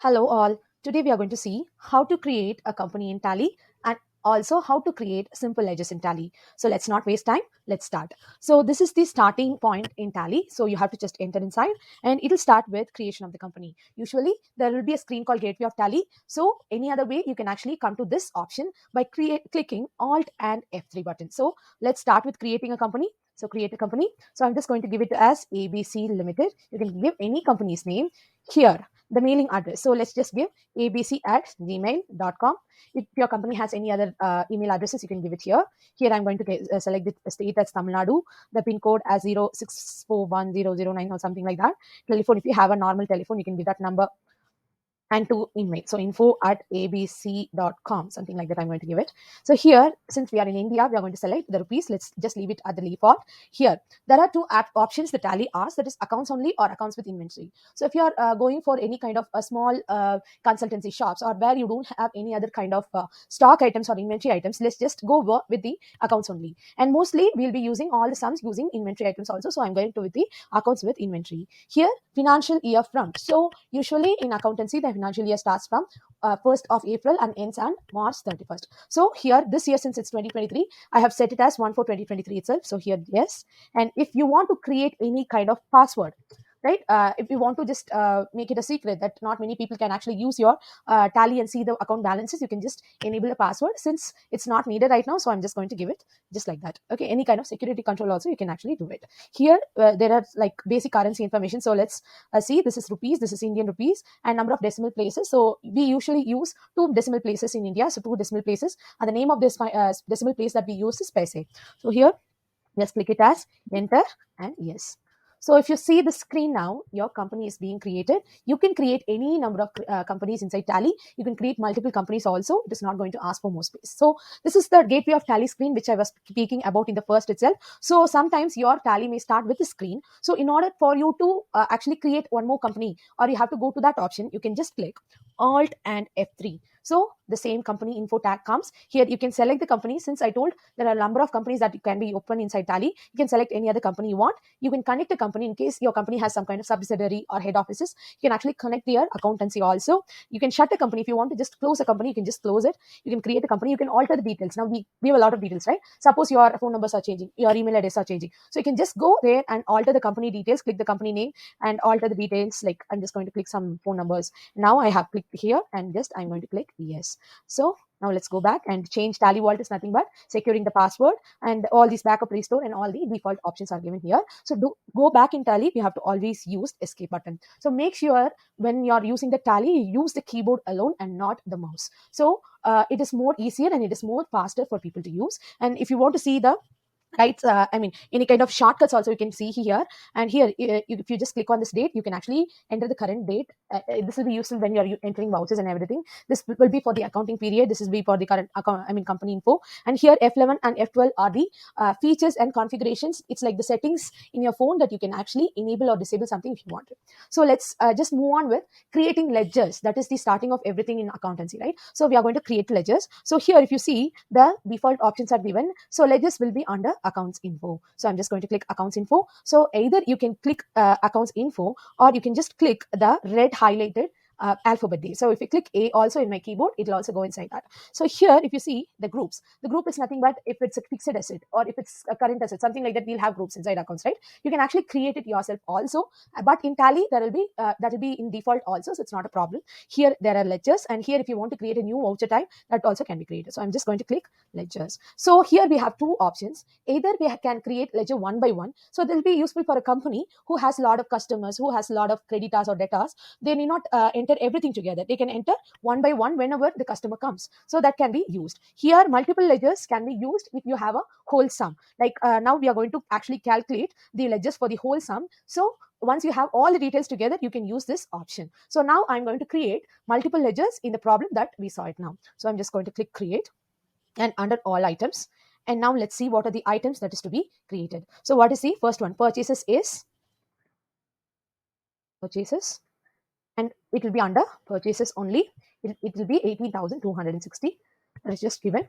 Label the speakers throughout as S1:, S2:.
S1: Hello all. Today we are going to see how to create a company in Tally and also how to create simple ledgers in Tally. So let's not waste time. Let's start. So this is the starting point in Tally. So you have to just enter inside and it will start with creation of the company. Usually there will be a screen called Gateway of Tally. So any other way you can actually come to this option by clicking Alt and F3 button. So let's start with creating a company. So create a company. So I'm just going to give it as ABC Limited. You can give any company's name here, the mailing address. So let's just give abc@gmail.com. If your company has any other email addresses, you can give it here. Here I'm going to select the state as Tamil Nadu, the pin code as 0641009 or something like that. Telephone, if you have a normal telephone, you can give that number and to email. So info@abc.com, something like that I'm going to give it. So here, since we are in India, we are going to select the rupees. Let's just leave it at the default. Here, there are two options the Tally asks, that is accounts only or accounts with inventory. So if you are going for any kind of a small consultancy shops or where you don't have any other kind of stock items or inventory items, let's just go with the accounts only. And mostly we'll be using all the sums using inventory items also. So I'm going to with the accounts with inventory. Here, financial year from. So usually in accountancy, the financial year starts from 1st of April and ends on March 31st. So here, this year, since it's 2023, I have set it as 1/4/2023 itself. So here, yes. And if you want to create any kind of password, right? If you want to just make it a secret that not many people can actually use your Tally and see the account balances, you can just enable a password since it's not needed right now. So I'm just going to give it just like that. Okay, any kind of security control also you can actually do it. Here, there are like basic currency information. So let's see, this is rupees, this is Indian rupees, and number of decimal places. So we usually use two decimal places in India. So two decimal places, and the name of this decimal place that we use is paise. So here, just click it as enter and yes. So if you see the screen now, your company is being created. You can create any number of companies inside Tally. You can create multiple companies also. It is not going to ask for more space. So this is the gateway of Tally screen, which I was speaking about in the first itself. So sometimes your Tally may start with the screen. So in order for you to actually create one more company, or you have to go to that option, you can just click Alt and F3. So the same company info tag comes here. You can select the company. Since I told there are a number of companies that can be open inside Tally, you can select any other company you want. You can connect a company in case your company has some kind of subsidiary or head offices. You can actually connect their accountancy also. You can shut a company. If you want to just close a company, you can just close it. You can create a company. You can alter the details. Now we have a lot of details, right? Suppose your phone numbers are changing, your email address are changing. So you can just go there and alter the company details, click the company name and alter the details. Like I'm just going to click some phone numbers. Now I have clicked here and just I'm going to click yes. So now let's go back and change Tally Vault is nothing but securing the password, and all these backup restore and all the default options are given here. So go back in Tally, you have to always use escape button. So make sure when you're using the Tally, you use the keyboard alone and not the mouse. So it is more easier and it is more faster for people to use. And if you want to see the right, I mean any kind of shortcuts also you can see here. And here, if you just click on this date, you can actually enter the current date. This will be useful when you're entering vouchers and everything. This will be for the accounting period. This will be for the current account, I mean company info. And here F11 and F12 are the features and configurations. It's like the settings in your phone that you can actually enable or disable something if you want to. So let's just move on with creating ledgers. That is the starting of everything in accountancy, right? So we are going to create ledgers. So here, if you see, the default options are given. So ledgers will be under accounts info. So I'm just going to click accounts info. So either you can click accounts info, or you can just click the red highlighted alphabet D. So if you click A also in my keyboard, it will also go inside that. So here, if you see the groups, the group is nothing but if it's a fixed asset or if it's a current asset, something like that, we'll have groups inside accounts, right? You can actually create it yourself also, but in Tally there will be that will be in default also, so it's not a problem. Here there are ledgers, and here if you want to create a new voucher type, that also can be created. So I'm just going to click ledgers. So here we have two options. Either we can create ledger one by one. So they'll be useful for a company who has a lot of customers, who has a lot of creditors or debtors. They need not enter everything together. They can enter one by one whenever the customer comes. So that can be used. Here multiple ledgers can be used if you have a whole sum. Like now we are going to actually calculate the ledgers for the whole sum. So once you have all the details together, you can use this option. So now I'm going to create multiple ledgers in the problem that we saw it now. So I'm just going to click create and under all items. And now let's see what are the items that is to be created. So what is the first one? Purchases is purchases, and it will be under purchases only. It will be 18,260. Let's just given.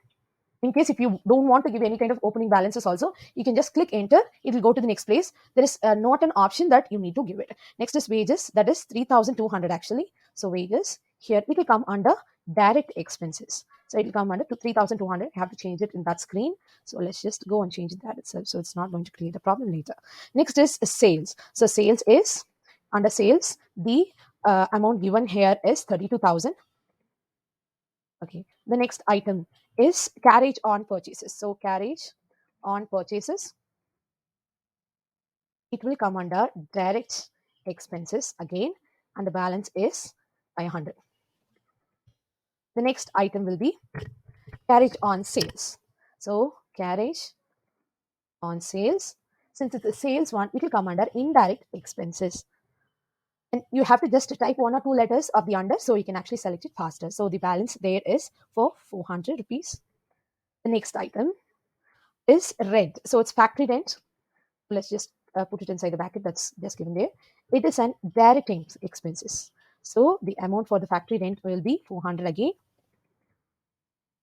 S1: In case if you don't want to give any kind of opening balances also, you can just click enter. It will go to the next place. There is not an option that you need to give it. Next is wages. That is 3,200 actually. So wages, here it will come under direct expenses. So it will come under to 3,200. You have to change it in that screen. So let's just go and change that itself. So it's not going to create a problem later. Next is sales. So sales is under sales. The amount given here is 32,000. Okay. The next item is carriage on purchases. So carriage on purchases, it will come under direct expenses again, and the balance is 500. The next item will be carriage on sales. So carriage on sales, since it's a sales one, it will come under indirect expenses. And you have to just type one or two letters of the under so you can actually select it faster. So the balance there is for 400 rupees. The next item is rent. So it's factory rent. Let's just put it inside the bracket that's just given there. It is an direct expenses. So the amount for the factory rent will be 400 again.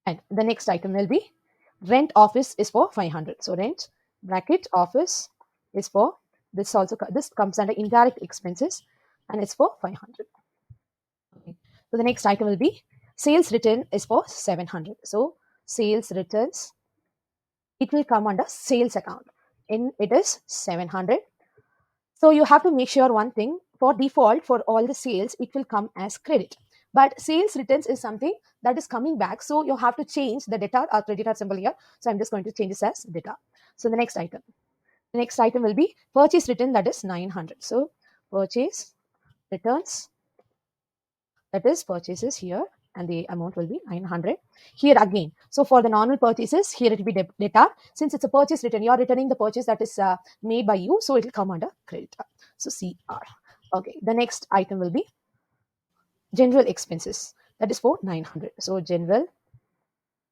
S1: And the next item will be rent office is for 500. So rent bracket office is for this also, this comes under indirect expenses and it's for 500. Okay. So the next item will be sales return is for 700. So sales returns, it will come under sales account and it is 700. So you have to make sure one thing, for default for all the sales it will come as credit, but sales returns is something that is coming back, so you have to change the debtor or creditor symbol here. So I'm just going to change this as debtor. So the next item will be purchase return, that is 900. So purchase returns, that is purchases here, and the amount will be 900 here again. So for the normal purchases, here it will be debtor. Since it's a purchase return, you are returning the purchase that is made by you, so it will come under creditor. So CR. Okay, the next item will be general expenses, that is for 900. So general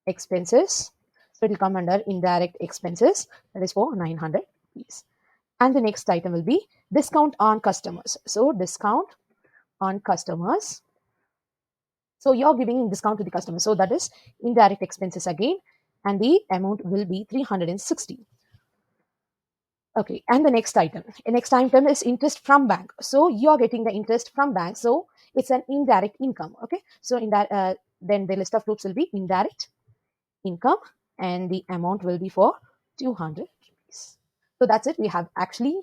S1: expenses, so it will come under indirect expenses, that is for 900 rupees. And the next item will be discount on customers. So discount on customers, so you're giving discount to the customer, so that is indirect expenses again, and the amount will be 360. Okay, and the next item is interest from bank. So you're getting the interest from bank, so it's an indirect income. Okay, so in that then the list of groups will be indirect income, and the amount will be for 200 rupees. So that's it. We have actually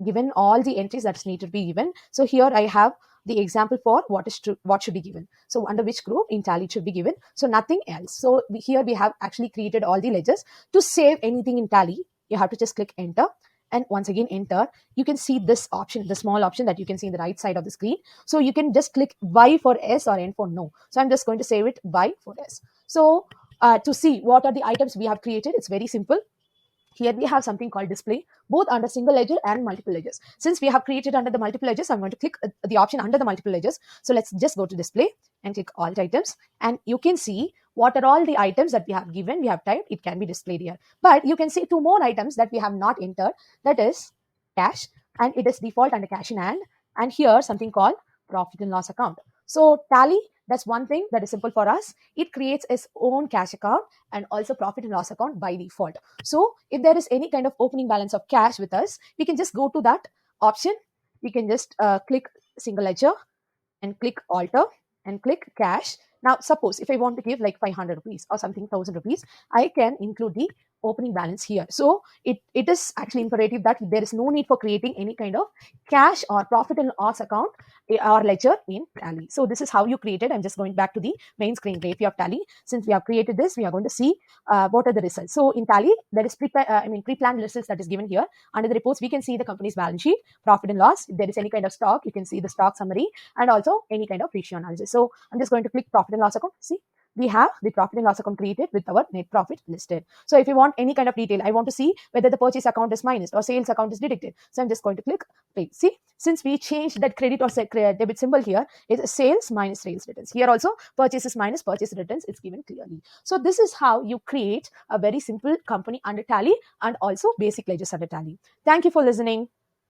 S1: given all the entries that's need to be given. So here I have the example for what should be given. So under which group in Tally it should be given. So nothing else. So here we have actually created all the ledgers. To save anything in Tally, you have to just click enter. And once again enter, you can see this option, the small option that you can see in the right side of the screen. So you can just click Y for S or N for no. So I'm just going to save it Y for S. So to see what are the items we have created, it's very simple. Here we have something called display, both under single ledger and multiple ledgers. Since we have created under the multiple ledgers, I'm going to click the option under the multiple ledgers. So let's just go to display and click alt items, and you can see what are all the items that we have given, we have typed, it can be displayed here. But you can see two more items that we have not entered, that is cash, and it is default under cash in hand, and here something called profit and loss account. So Tally, that's one thing that is simple for us. It creates its own cash account and also profit and loss account by default. So if there is any kind of opening balance of cash with us, we can just go to that option. We can just click single ledger and click alter and click cash. Now, suppose if I want to give like 500 rupees or something, 1000 rupees, I can include the opening balance here. So it is actually imperative that there is no need for creating any kind of cash or profit and loss account or ledger in Tally. So this is how you create it. I'm just going back to the main screen API of Tally. Since we have created this, we are going to see what are the results. So in Tally, there is pre-planned results that is given here. Under the reports, we can see the company's balance sheet, profit and loss. If there is any kind of stock, you can see the stock summary and also any kind of ratio analysis. So I'm just going to click profit and loss account. See, we have the profit and loss account created with our net profit listed. So if you want any kind of detail, I want to see whether the purchase account is minus or sales account is deducted. So I'm just going to click pay. See, since we changed that credit or debit symbol here, it's sales minus sales returns. Here also purchases minus purchase returns, it's given clearly. So this is how you create a very simple company under Tally and also basic ledgers under Tally. Thank you for listening.